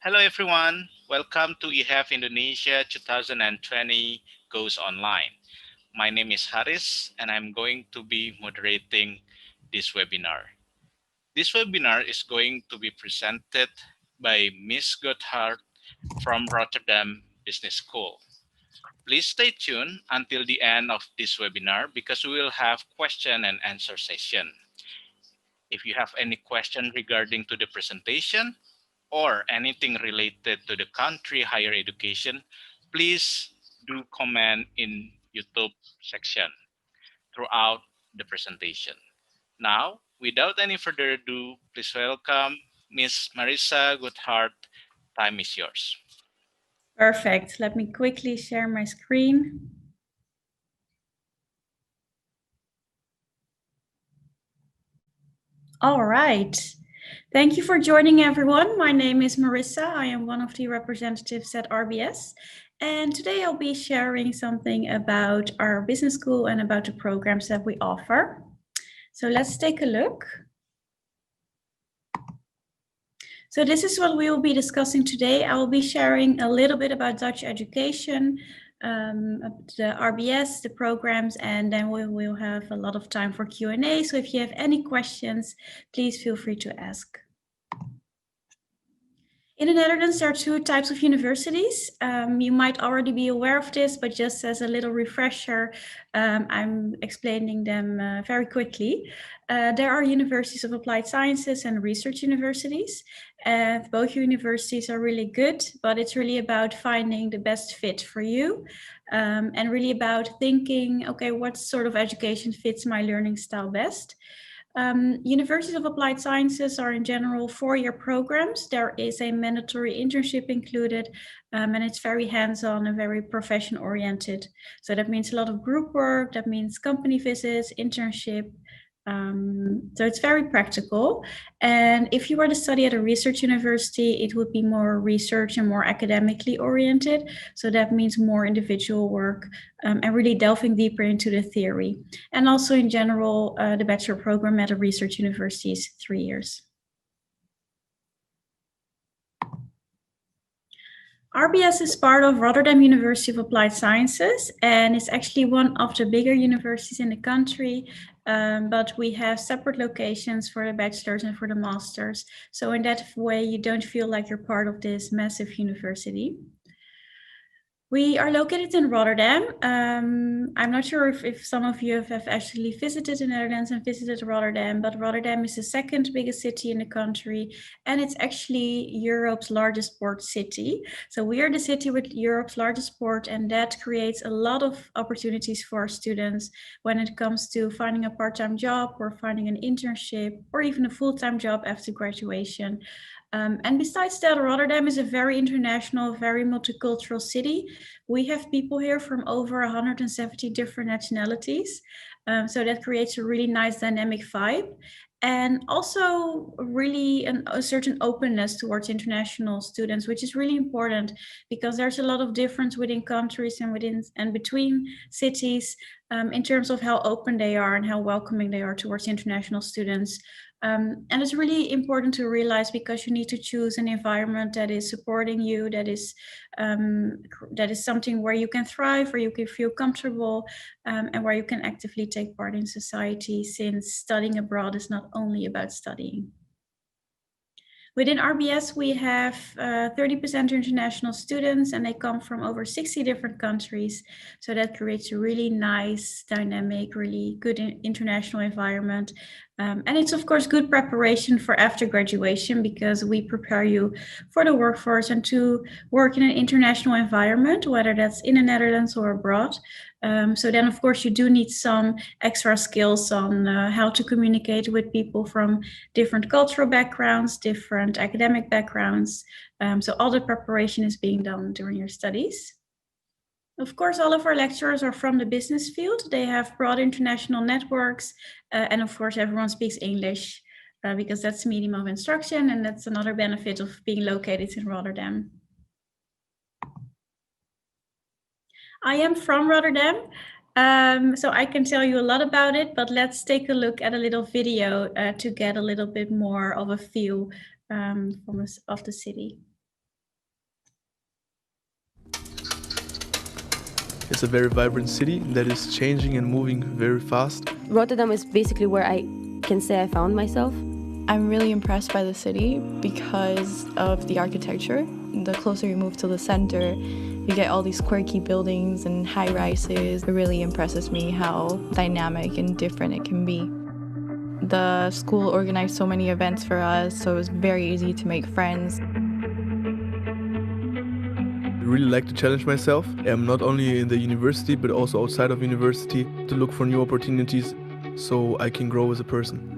Hello everyone, welcome to eHave Indonesia 2020 Goes Online. My name is Haris and I'm going to be moderating this webinar. This webinar is going to be presented by Ms. Gotthard from Rotterdam Business School. Please stay tuned until the end of this webinar because we will have question and answer session. If you have any question regarding to the presentation, or anything related to the country higher education, please do comment in YouTube section throughout the presentation. Now, without any further ado, please welcome Ms. Marissa Gotthard. Time is yours. Perfect. Let me quickly share my screen. All right. Thank you for joining, everyone. My name is Marissa. I am one of the representatives at RBS. And today I'll be sharing something about our business school and about the programs that we offer. So let's take a look. So this is what we will be discussing today. I will be sharing a little bit about Dutch education, the RBS, the programs, and then we will have a lot of time for Q&A. So if you have any questions, please feel free to ask. In the Netherlands, there are two types of universities. You might already be aware of this, but just as a little refresher, I'm explaining them very quickly. There are universities of applied sciences and research universities. And both universities are really good, but it's really about finding the best fit for you and really about thinking, okay, what sort of education fits my learning style best? Universities of Applied Sciences are in general 4-year programs. There is a mandatory internship included, and it's very hands-on and very profession-oriented. So that means a lot of group work, that means company visits, internship. So it's very practical. And if you were to study at a research university, it would be more research and more academically oriented. So that means more individual work and really delving deeper into the theory. And also in general, the bachelor program at a research university is 3 years. RBS is part of Rotterdam University of Applied Sciences, and it's actually one of the bigger universities in the country, but we have separate locations for the bachelors and for the masters. So in that way, you don't feel like you're part of this massive university. We are located in Rotterdam. I'm not sure if some of you have actually visited the Netherlands and visited Rotterdam, but Rotterdam is the second biggest city in the country, and it's actually Europe's largest port city. So we are the city with Europe's largest port, and that creates a lot of opportunities for our students when it comes to finding a part-time job or finding an internship or even a full-time job after graduation. And besides that, Rotterdam is a very international, very multicultural city. We have people here from over 170 different nationalities. So that creates a really nice dynamic vibe. And also really a certain openness towards international students, which is really important because there's a lot of difference within countries and between cities in terms of how open they are and how welcoming they are towards international students. And it's really important to realize because you need to choose an environment that is supporting you, that is something where you can thrive, where you can feel comfortable, and where you can actively take part in society, since studying abroad is not only about studying. Within RBS, we have 30% international students, and they come from over 60 different countries. So that creates a really nice, dynamic, really good international environment. And it's, of course, good preparation for after graduation because we prepare you for the workforce and to work in an international environment, whether that's in the Netherlands or abroad. So then, of course, you do need some extra skills on how to communicate with people from different cultural backgrounds, different academic backgrounds. So all the preparation is being done during your studies. Of course, all of our lecturers are from the business field. They have broad international networks. And of course, everyone speaks English because that's the medium of instruction. And that's another benefit of being located in Rotterdam. I am from Rotterdam, so I can tell you a lot about it, but let's take a look at a little video to get a little bit more of a feel of the city. It's a very vibrant city that is changing and moving very fast. Rotterdam is basically where I can say I found myself. I'm really impressed by the city because of the architecture. The closer you move to the center, you get all these quirky buildings and high rises. It really impresses me how dynamic and different it can be. The school organized so many events for us, so it was very easy to make friends. I really like to challenge myself, not only in the university but also outside of university, to look for new opportunities so I can grow as a person.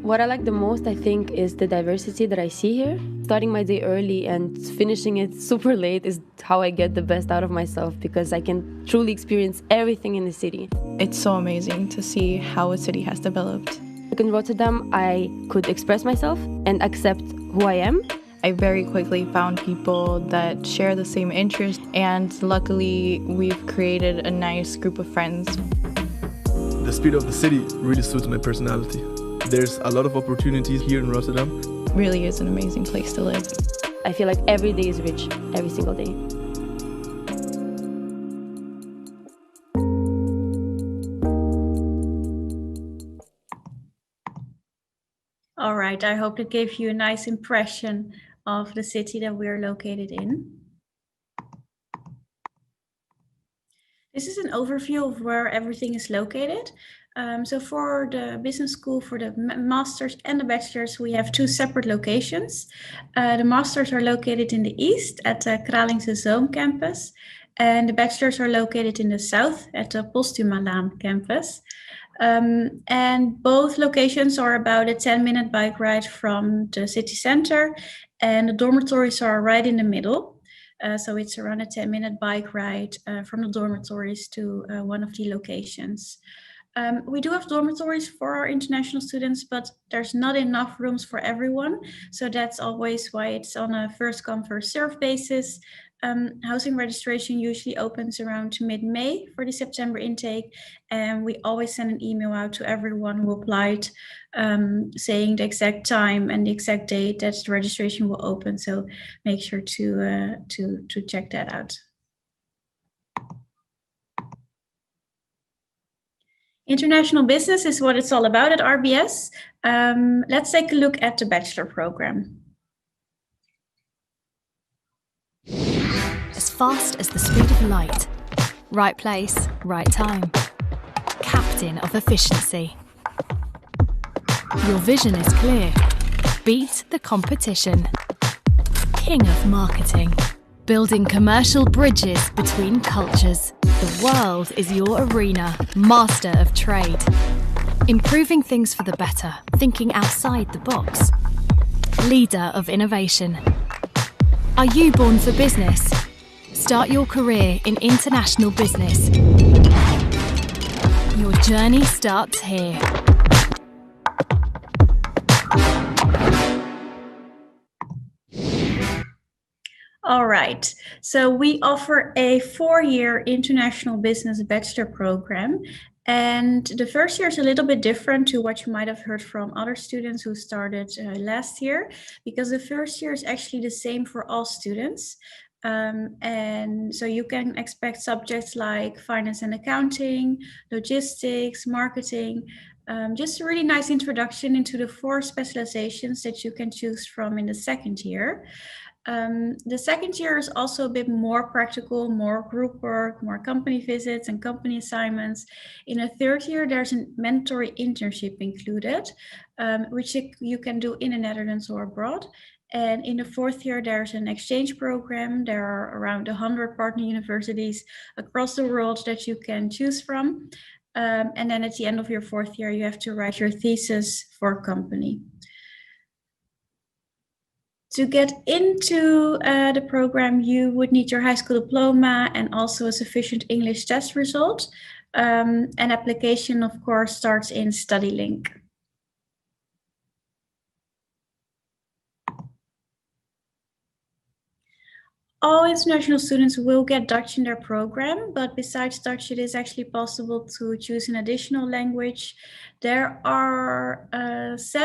What I like the most, I think, is the diversity that I see here. Starting my day early and finishing it super late is how I get the best out of myself, because I can truly experience everything in the city. It's so amazing to see how a city has developed. Like in Rotterdam, I could express myself and accept who I am. I very quickly found people that share the same interests, and luckily we've created a nice group of friends. The speed of the city really suits my personality. There's a lot of opportunities here in Rotterdam. Really is an amazing place to live. I feel like every day is rich, every single day. All right, I hope that gave you a nice impression of the city that we're located in. This is an overview of where everything is located. So for the business school, for the masters and the bachelors, we have two separate locations. The masters are located in the east at the Kralingse Zoom campus, and the bachelors are located in the south at the Postumalaan campus. And both locations are about a 10-minute bike ride from the city center, and the dormitories are right in the middle. So it's around a 10-minute bike ride from the dormitories to one of the locations. We do have dormitories for our international students, but there's not enough rooms for everyone. So that's always why it's on a first come, first served basis. Housing registration usually opens around mid-May for the September intake. And we always send an email out to everyone who applied, saying the exact time and the exact date that the registration will open. So make sure to check that out. International business is what it's all about at RBS. Let's take a look at the bachelor program. As fast as the speed of light. Right place, right time. Captain of efficiency. Your vision is clear. Beat the competition. King of marketing. Building commercial bridges between cultures. The world is your arena, master of trade. Improving things for the better, thinking outside the box. Leader of innovation. Are you born for business? Start your career in international business. Your journey starts here. All right, so we offer a 4-year international business bachelor program. And the first year is a little bit different to what you might have heard from other students who started last year, because the first year is actually the same for all students. And so you can expect subjects like finance and accounting, logistics, marketing, just a really nice introduction into the 4 specializations that you can choose from in the second year. The second year is also a bit more practical, more group work, more company visits and company assignments. In the third year, there's a mandatory internship included, which you can do in the Netherlands or abroad. And in the fourth year, there's an exchange program. There are around 100 partner universities across the world that you can choose from. And then at the end of your fourth year, you have to write your thesis for a company. To get into the program, you would need your high school diploma and also a sufficient English test result. An application, of course, starts in StudyLink. All international students will get Dutch in their program, but besides Dutch, it is actually possible to choose an additional language. There are 6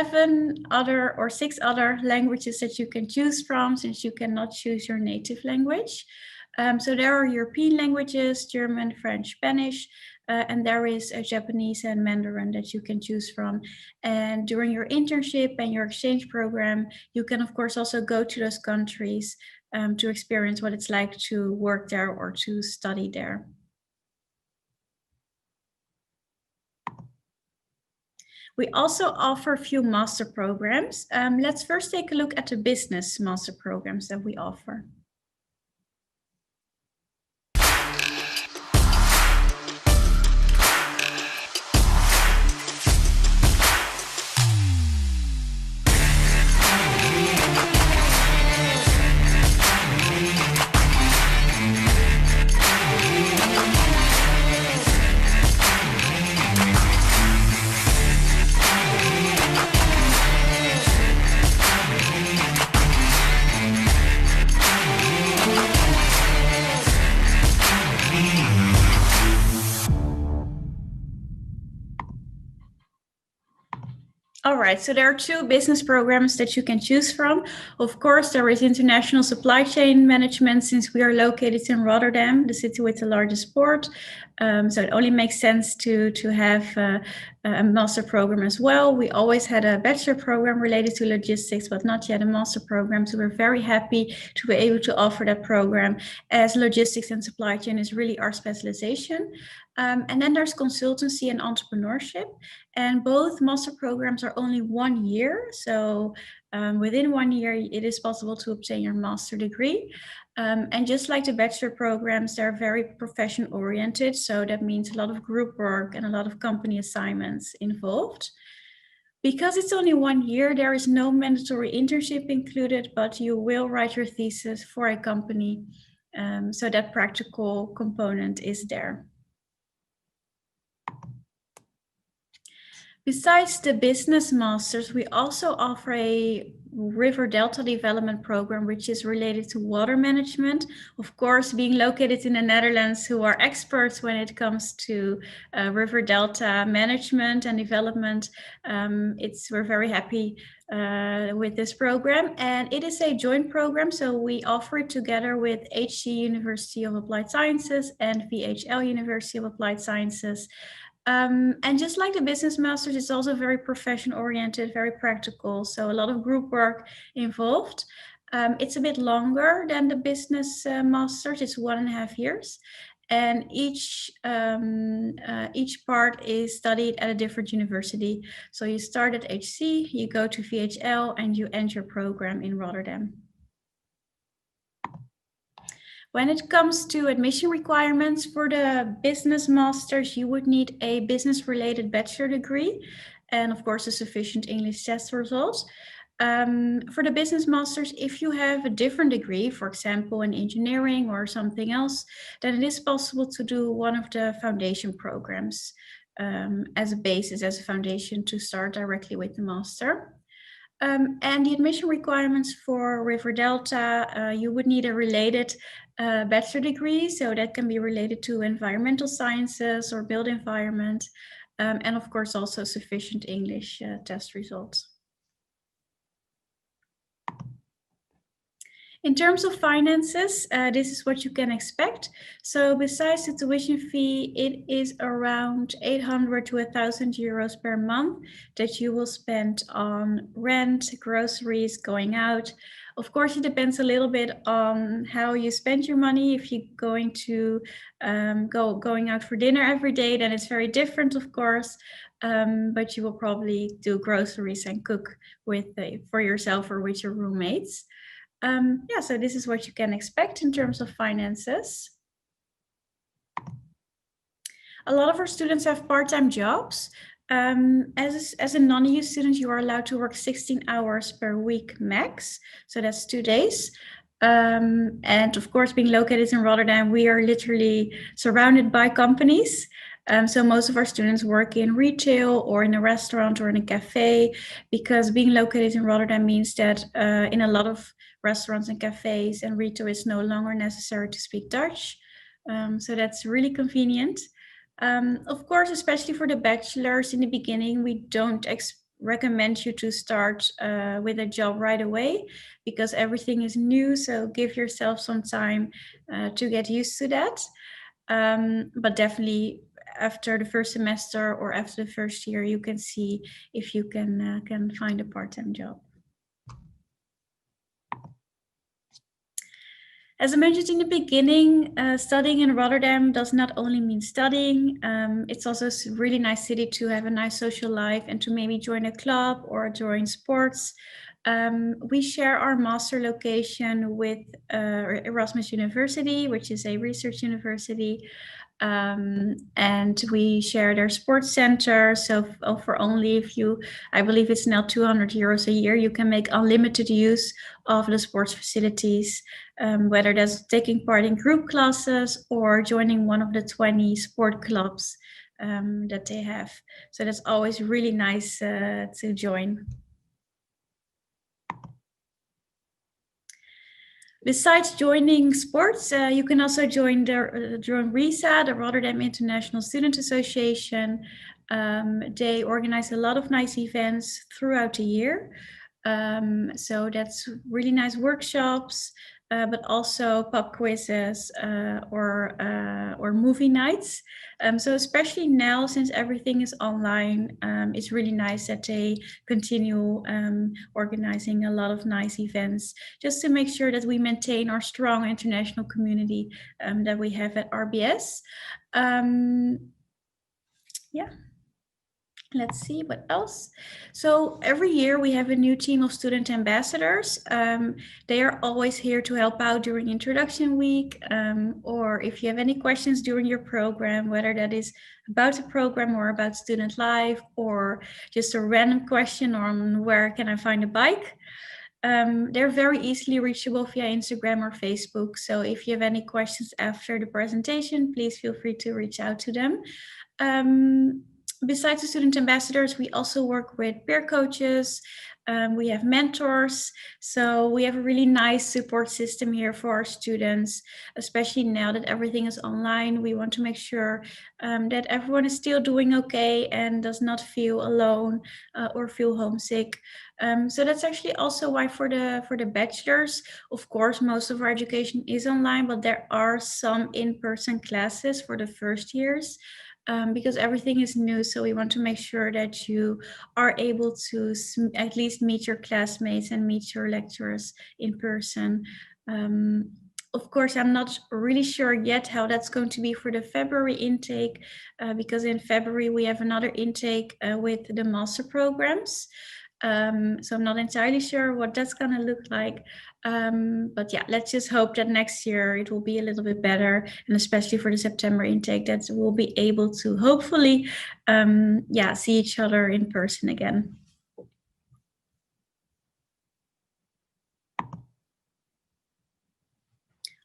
other languages that you can choose from, since you cannot choose your native language. So there are European languages, German, French, Spanish, and there is a Japanese and Mandarin that you can choose from. And during your internship and your exchange program, you can of course also go to those countries to experience what it's like to work there or to study there. We also offer a few master programs. Let's first take a look at the business master programs that we offer. All right, so there are two business programs that you can choose from. Of course, there is international supply chain management, since we are located in Rotterdam, the city with the largest port. So it only makes sense to have a master program as well. We always had a bachelor program related to logistics, but not yet a master program. So we're very happy to be able to offer that program, as logistics and supply chain is really our specialization. And then there's consultancy and entrepreneurship. And both master programs are only 1 year. So within 1 year, it is possible to obtain your master degree. And just like the bachelor programs, they're very profession oriented. So that means a lot of group work and a lot of company assignments involved. Because it's only 1 year, there is no mandatory internship included, but you will write your thesis for a company. So that practical component is there. Besides the business masters, we also offer a river delta development program, which is related to water management. Of course, being located in the Netherlands, who are experts when it comes to river delta management and development, we're very happy with this program. And it is a joint program, so we offer it together with HC University of Applied Sciences and VHL University of Applied Sciences. And just like the business masters, it's also very profession oriented, very practical. So a lot of group work involved. It's a bit longer than the business masters. It's 1.5 years. And each part is studied at a different university. So you start at HC, you go to VHL, and you end your program in Rotterdam. When it comes to admission requirements for the business masters, you would need a business-related bachelor degree and, of course, a sufficient English test result. For the business masters, if you have a different degree, for example, in engineering or something else, then it is possible to do one of the foundation programs as a basis, as a foundation to start directly with the master. And the admission requirements for River Delta, you would need a related bachelor degree. So that can be related to environmental sciences or built environment. And of course, also sufficient English test results. In terms of finances, this is what you can expect. So besides the tuition fee, it is around 800 to 1,000 euros per month that you will spend on rent, groceries, going out. Of course, it depends a little bit on how you spend your money. If you're going to going out for dinner every day, then it's very different, of course. But you will probably do groceries and cook for yourself or with your roommates. So this is what you can expect in terms of finances. A lot of our students have part-time jobs. As a non-EU student, you are allowed to work 16 hours per week max. So that's 2 days. And of course, being located in Rotterdam, we are literally surrounded by companies. So most of our students work in retail or in a restaurant or in a cafe, because being located in Rotterdam means that in a lot of restaurants and cafes and retail, it's no longer necessary to speak Dutch. So that's really convenient. Of course, especially for the bachelors in the beginning, we don't recommend you to start with a job right away, because everything is new. So give yourself some time to get used to that. But definitely after the first semester or after the first year, you can see if you can find a part-time job. As I mentioned in the beginning, studying in Rotterdam does not only mean studying. It's also a really nice city to have a nice social life and to maybe join a club or join sports. We share our master location with Erasmus University, which is a research university. And we share their sports center. So for only if you, I believe it's now 200 euros a year, you can make unlimited use of the sports facilities, whether that's taking part in group classes or joining one of the 20 sport clubs that they have. So that's always really nice to join. Besides joining sports, you can also join RISA, the Rotterdam International Student Association. They organize a lot of nice events throughout the year. So that's really nice workshops, but also pub quizzes or movie nights. So especially now, since everything is online, it's really nice that they continue organizing a lot of nice events, just to make sure that we maintain our strong international community that we have at RBS. Yeah. Let's see what else. So every year we have a new team of student ambassadors. They are always here to help out during introduction week, or if you have any questions during your program, whether that is about the program or about student life, or just a random question on where can I find a bike. They're very easily reachable via Instagram or Facebook. So if you have any questions after the presentation, please feel free to reach out to them. Besides the student ambassadors, we also work with peer coaches. We have mentors. So we have a really nice support system here for our students, especially now that everything is online. We want to make sure that everyone is still doing okay and does not feel alone or feel homesick. So that's actually also why for the bachelors, of course, most of our education is online, but there are some in-person classes for the first years. Because everything is new, so we want to make sure that you are able to at least meet your classmates and meet your lecturers in person. Of course, I'm not really sure yet how that's going to be for the February intake, because in February we have another intake with the master programs. So I'm not entirely sure what that's going to look like. But yeah, let's just hope that next year it will be a little bit better, and especially for the September intake, that we'll be able to hopefully see each other in person again.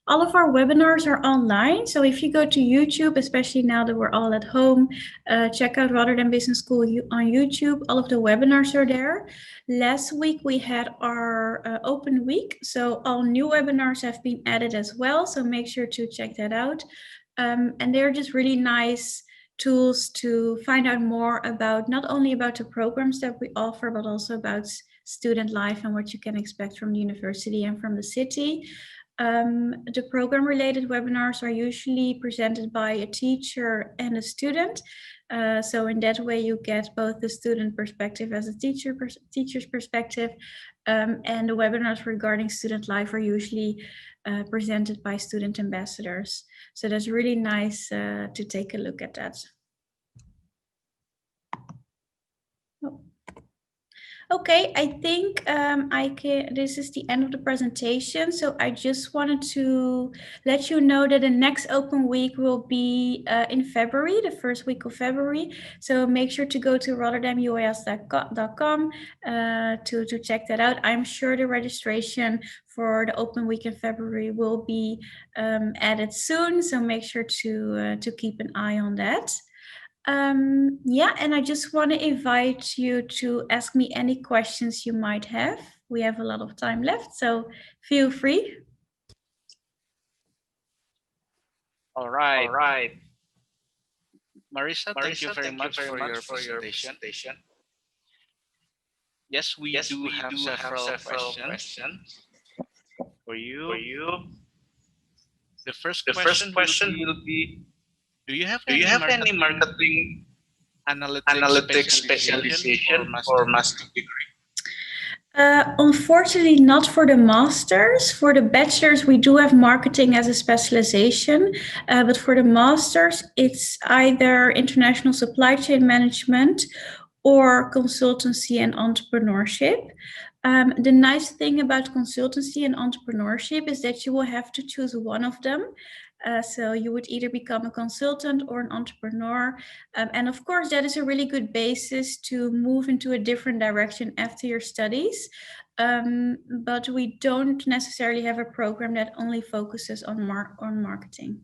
All of our webinars are online. So if you go to YouTube, especially now that we're all at home, check out Rotterdam Business School on YouTube. All of the webinars are there. Last week we had our open week. So all new webinars have been added as well. So make sure to check that out. And they're just really nice tools to find out more about, not only about the programs that we offer, but also about student life and what you can expect from the university and from the city. The program-related webinars are usually presented by a teacher and a student. So in that way, you get both the student perspective as a teacher's perspective, and the webinars regarding student life are usually presented by student ambassadors. So that's really nice to take a look at that. Oh. Okay, I think this is the end of the presentation. So I just wanted to let you know that the next open week will be in February, the first week of February. So make sure to go to rotterdamuas.com to check that out. I'm sure the registration for the open week in February will be added soon. So make sure to keep an eye on that. And I just want to invite you to ask me any questions you might have. We have a lot of time left, so feel free. All right. Marisa, thank you very much for your presentation. Yes, we do have several questions for you. The first question will be, do you have any marketing analytics specialization for master degree? Unfortunately, not for the masters. For the bachelors, we do have marketing as a specialization, but for the masters, it's either international supply chain management or consultancy and entrepreneurship. The nice thing about consultancy and entrepreneurship is that you will have to choose one of them. So you would either become a consultant or an entrepreneur. And of course, that is a really good basis to move into a different direction after your studies. But we don't necessarily have a program that only focuses on marketing.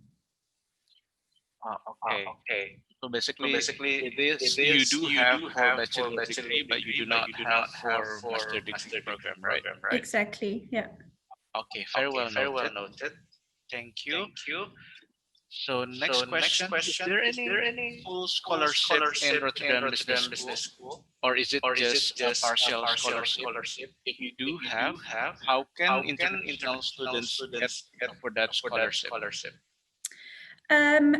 Okay. So basically, it is you do have for bachelor degree, but you do not have for master degree program, right? Exactly. Yeah. Okay, very well noted. Thank you. So next question, is there any full scholarship in Rotterdam Business School? Or is it just a partial scholarship? If you do have, how can international students get for that scholarship?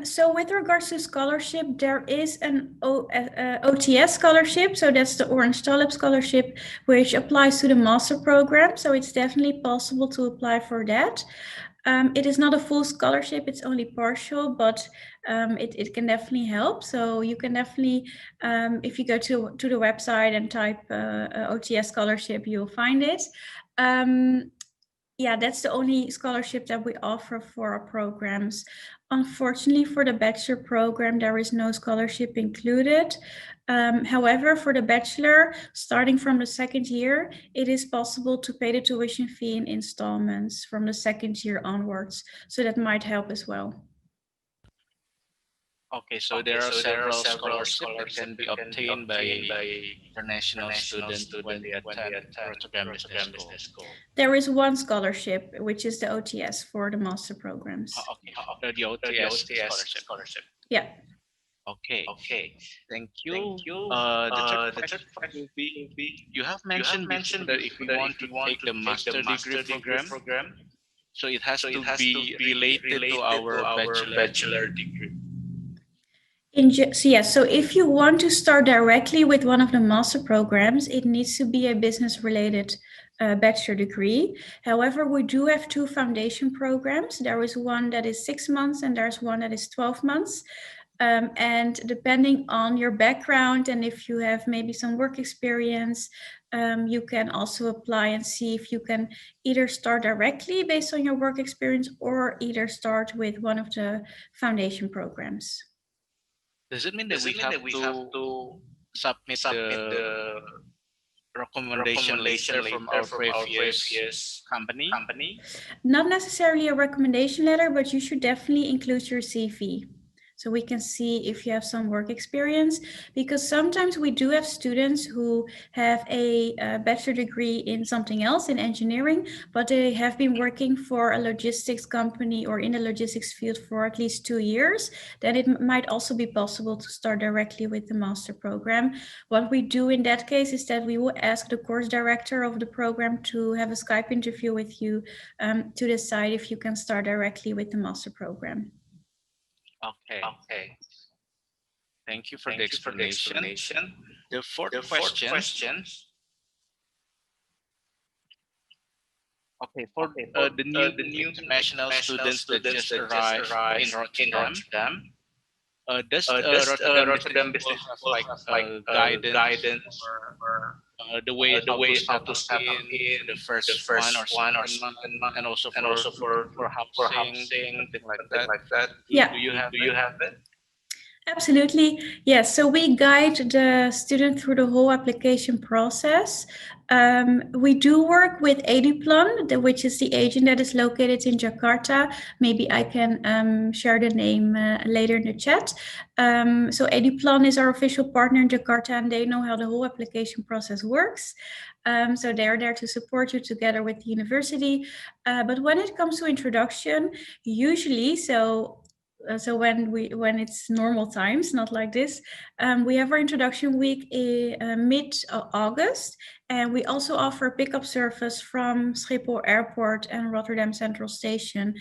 So with regards to scholarship, there is an OTS scholarship. So that's the Orange Talib scholarship, which applies to the master program. So it's definitely possible to apply for that. It is not a full scholarship, it's only partial, but it can definitely help. So you can definitely, if you go to the website and type OTS scholarship, you'll find it. Yeah, that's the only scholarship that we offer for our programs. Unfortunately, for the bachelor program, there is no scholarship included. However, for the bachelor, starting from the second year, it is possible to pay the tuition fee in installments from the second year onwards. So that might help as well. Okay, so there are several scholarships that can be obtained by international students when they attend Rotterdam Business School. There is one scholarship, which is the OTS for the master programs. Okay, the OTS scholarship. Yeah. Okay, thank you. The third question will be, you have mentioned before that if you want to take the master degree program, so it has to be related to our bachelor degree. So if you want to start directly with one of the master programs, it needs to be a business related bachelor degree. However, we do have two foundation programs. There is one that is 6 months and there's one that is 12 months. And depending on your background and if you have maybe some work experience, you can also apply and see if you can either start directly based on your work experience or either start with one of the foundation programs. Does it mean that we have to submit the recommendation letter from our previous company? Not necessarily a recommendation letter, but you should definitely include your CV. So we can see if you have some work experience, because sometimes we do have students who have a bachelor degree in something else, in engineering, but they have been working for a logistics company or in the logistics field for at least 2 years. Then it might also be possible to start directly with the master program. What we do in that case is that we will ask the course director of the program to have a Skype interview with you to decide if you can start directly with the master program. Okay. Thank you for the explanation. The fourth question. Okay, for the new international students that just arrived in Rotterdam, does Rotterdam Business School have like guidance or the way how to step in the first one or second month, and also for housing, something like that? Yeah. Do you have it? Absolutely. Yes. So we guide the student through the whole application process. We do work with Eduplan, which is the agent that is located in Jakarta. Maybe I can share the name later in the chat. So Eduplan is our official partner in Jakarta, and they know how the whole application process works. So they're there to support you together with the university. But when it comes to introduction, usually, so when it's normal times, not like this, we have our introduction week in mid-August, And we also offer pickup service from Schiphol Airport and Rotterdam Central Station.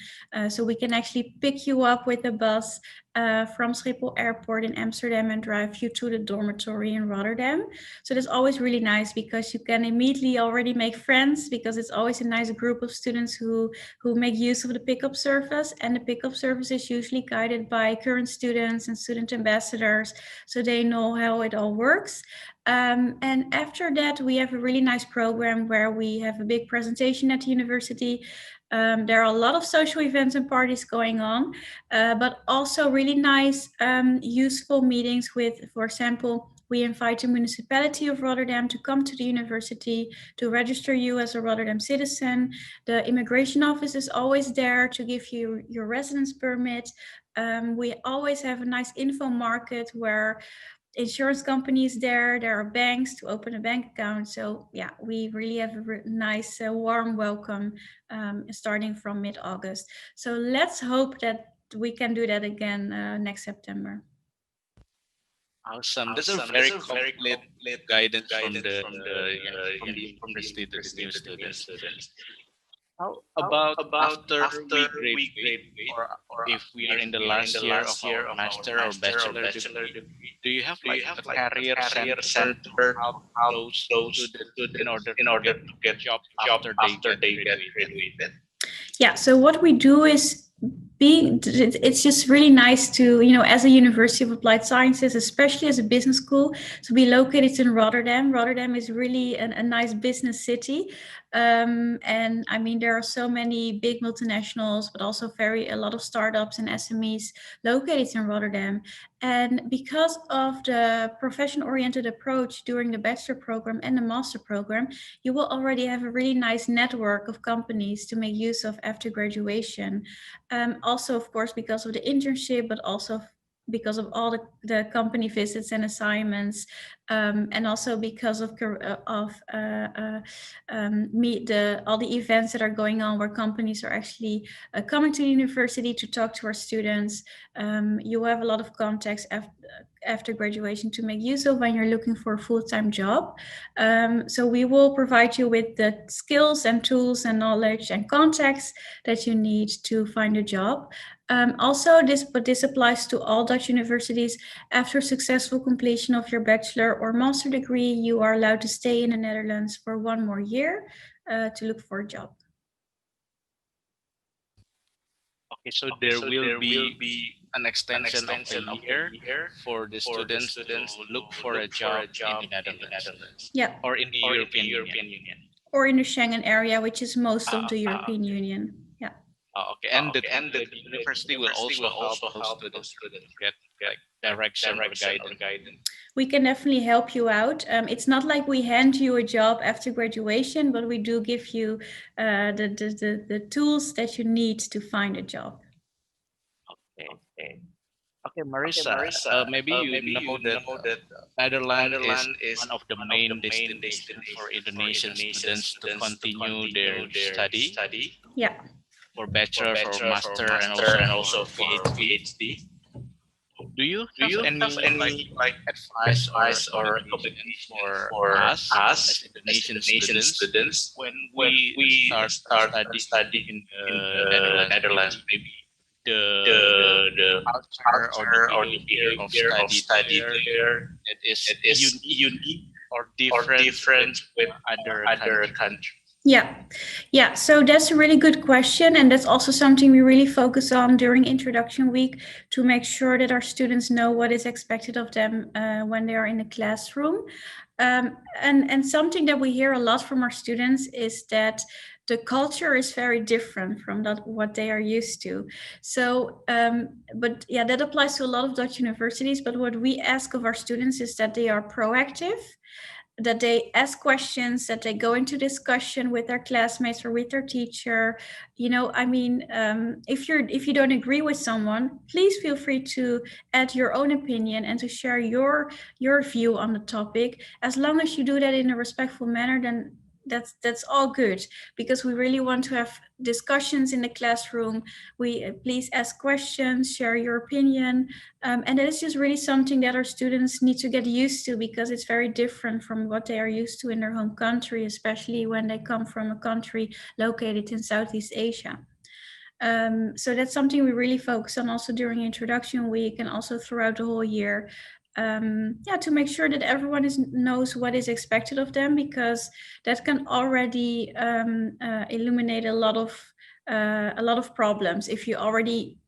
So we can actually pick you up with a bus from Schiphol Airport in Amsterdam and drive you to the dormitory in Rotterdam. So that's always really nice because you can immediately already make friends, because it's always a nice group of students who make use of the pickup service. And the pickup service is usually guided by current students and student ambassadors, so they know how it all works. And after that, we have a really nice program where we have a big presentation at the university. There are a lot of social events and parties going on, but also really nice, useful meetings with, for example, we invite the municipality of Rotterdam to come to the university to register you as a Rotterdam citizen. The immigration office is always there to give you your residence permit. We always have a nice info market where insurance companies there are banks to open a bank account. So yeah, we really have a nice warm welcome starting from mid-August. So let's hope that we can do that again next September. Awesome. That's a very complete guidance from the from the university to the new students. How about after we graduate, or if we are in the last year of our master or bachelor degree, do you have like a career center to help those students in order to get job after they get graduated? Yeah, so what we do is it's just really nice to, as a University of Applied Sciences, especially as a business school, to be located in Rotterdam. Rotterdam is really a nice business city. And I mean, there are so many big multinationals, but also a lot of startups and SMEs located in Rotterdam. And because of the profession-oriented approach during the bachelor program and the master program, you will already have a really nice network of companies to make use of after graduation. Also, of course, because of the internship, but also because of all the company visits and assignments, and also because of all the events that are going on where companies are actually coming to the university to talk to our students. You have a lot of contacts after graduation to make use of when you're looking for a full-time job. So we will provide you with the skills and tools and knowledge and contacts that you need to find a job. Also, this applies to all Dutch universities. After successful completion of your bachelor or master degree, you are allowed to stay in the Netherlands for 1 more year to look for a job. Okay, so there will be an extension of a year for the students to look for a job in the Netherlands. Yeah. Or in the European Union. Or in the Schengen area, which is most of the European Union. Yeah. Okay, and the university will also help those students to get like direction or guidance. We can definitely help you out. It's not like we hand you a job after graduation, but we do give you the tools that you need to find a job. Okay, Marissa, maybe you know that Netherlands is one of the main destinations for Indonesian students to continue their study. Yeah. For bachelor, for master, and also for PhD. Do you have any advice or recommendations for us as Indonesian students when we start study in the Netherlands? Maybe the culture or the behavior of study there that is unique or different with other countries. Yeah. So that's a really good question. And that's also something we really focus on during introduction week, to make sure that our students know what is expected of them when they are in the classroom. And something that we hear a lot from our students is that the culture is very different from what they are used to. So, but yeah, that applies to a lot of Dutch universities. But what we ask of our students is that they are proactive, that they ask questions, that they go into discussion with their classmates or with their teacher. If you don't agree with someone, please feel free to add your own opinion and to share your view on the topic. As long as you do that in a respectful manner, then that's all good, because we really want to have discussions in the classroom. We please ask questions, share your opinion, and that is just really something that our students need to get used to, because it's very different from what they are used to in their home country, especially when they come from a country located in Southeast Asia. So that's something we really focus on also during introduction week and also throughout the whole year. To make sure that everyone knows what is expected of them, because that can already illuminate a lot of problems. If you already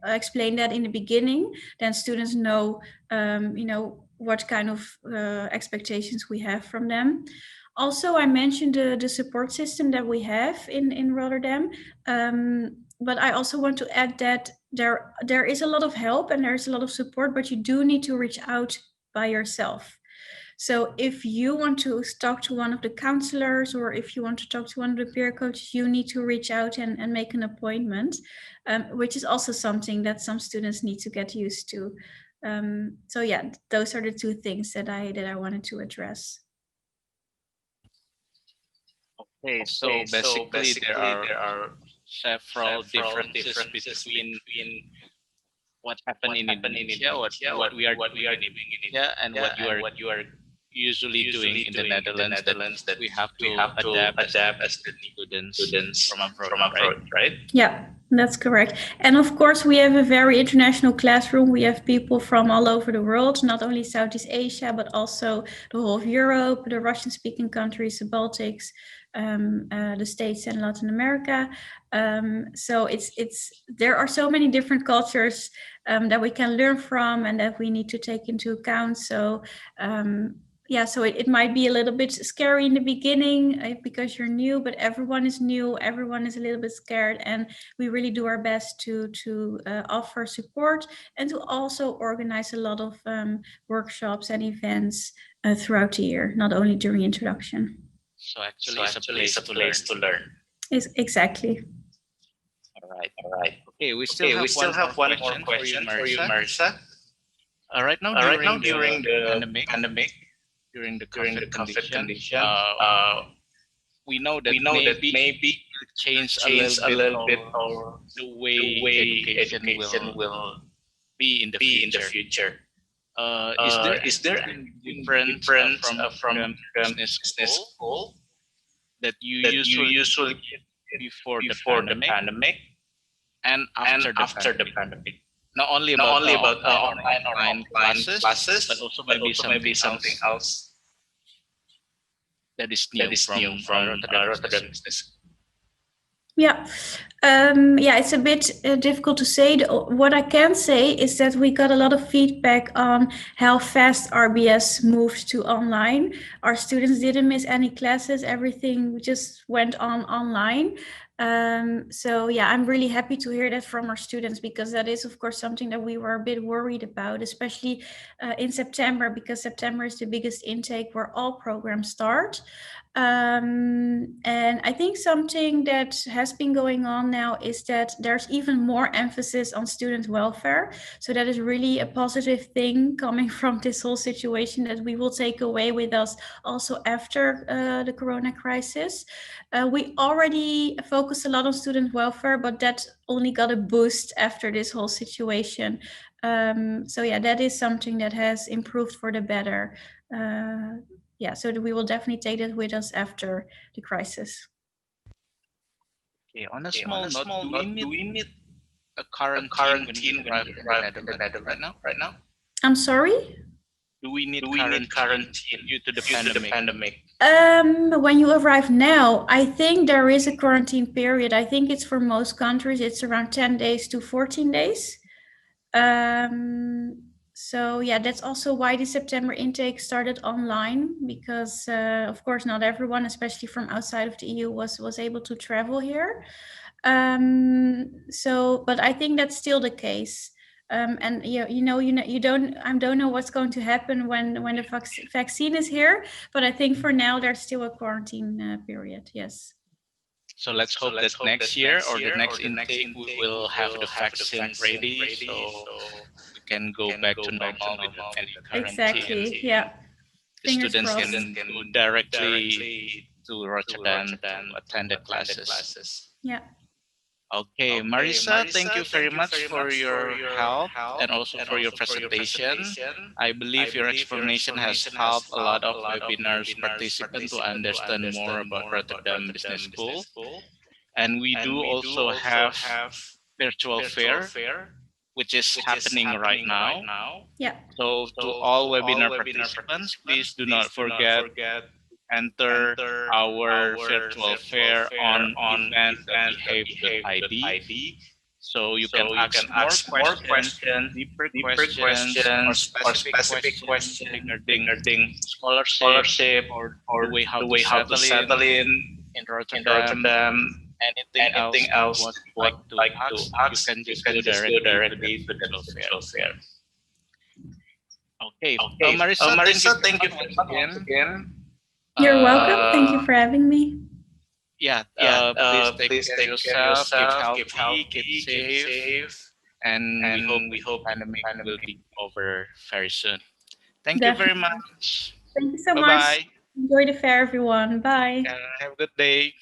explain that in the beginning, then students know, what kind of expectations we have from them. Also, I mentioned the support system that we have in Rotterdam. But I also want to add that there is a lot of help and there's a lot of support, but you do need to reach out by yourself. So if you want to talk to one of the counselors, or if you want to talk to one of the peer coaches, you need to reach out and make an appointment, which is also something that some students need to get used to. So yeah, those are the two things that I wanted to address. Okay, so basically there are several differences between what happened in Indonesia, what we are doing in Indonesia, and what you are usually doing in the Netherlands, that we have to adapt as the students from abroad, right? Yeah, that's correct. And of course, we have a very international classroom. We have people from all over the world, not only Southeast Asia, but also the whole of Europe, the Russian-speaking countries, the Baltics, the States, and Latin America. So there are so many different cultures that we can learn from and that we need to take into account. So so it might be a little bit scary in the beginning because you're new, but everyone is new, everyone is a little bit scared, and we really do our best to offer support and to also organize a lot of workshops and events throughout the year, not only during introduction. So actually, it's a place to learn. Exactly. All right. Okay, we still have one more question for you, Marissa. Right now, during the pandemic, during the COVID condition, we know that maybe change a little bit or the way education will be in the future. Is there anything different from business school that you usually get before the pandemic and after the pandemic? Not only about online classes, but also maybe something else that is new from Rotterdam Business. Yeah, it's a bit difficult to say. What I can say is that we got a lot of feedback on how fast RBS moved to online. Our students didn't miss any classes. Everything just went on online. I'm really happy to hear that from our students, because that is, of course, something that we were a bit worried about, especially in September, because September is the biggest intake where all programs start. And I think something that has been going on now is that there's even more emphasis on student welfare. So that is really a positive thing coming from this whole situation that we will take away with us also after the Corona crisis. We already focus a lot on student welfare, but that only got a boost after this whole situation. That is something that has improved for the better. So we will definitely take that with us after the crisis. Okay, on a small note, do we need a quarantine when we arrive in the Netherlands right now? I'm sorry? Do we need quarantine due to the pandemic? When you arrive now, I think there is a quarantine period. I think it's for most countries, it's around 10 days to 14 days. That's also why the September intake started online, because of course not everyone, especially from outside of the EU, was able to travel here. But I think that's still the case. And I don't know what's going to happen when the vaccine is here, but I think for now there's still a quarantine period. Yes. So let's hope that next year or the next intake we will have the vaccine ready, so we can go back to normal without any quarantine. Exactly. Yeah. The students can go directly to Rotterdam to attend the classes. Yeah. Okay, Marisa, thank you very much for your help and also for your presentation. I believe your explanation has helped a lot of webinars participants to understand more about Rotterdam Business School. And we do also have virtual fair, which is happening right now. Yeah. So to all webinar participants, please do not forget enter our virtual fair on event.behave.id. So you can ask more questions, deeper questions, or specific questions regarding scholarship or the way how to settle in Rotterdam. Anything else that you would like to ask, you can just go directly to the virtual fair. Okay, Marisa, thank you very much once again. You're welcome. Thank you for having me. Yeah, please take care of yourself, keep healthy, keep safe, and we hope pandemic will be over very soon. Thank you very Definitely. much. Thank you so Bye much. bye. Enjoy the fair, everyone. Bye. Have a good day.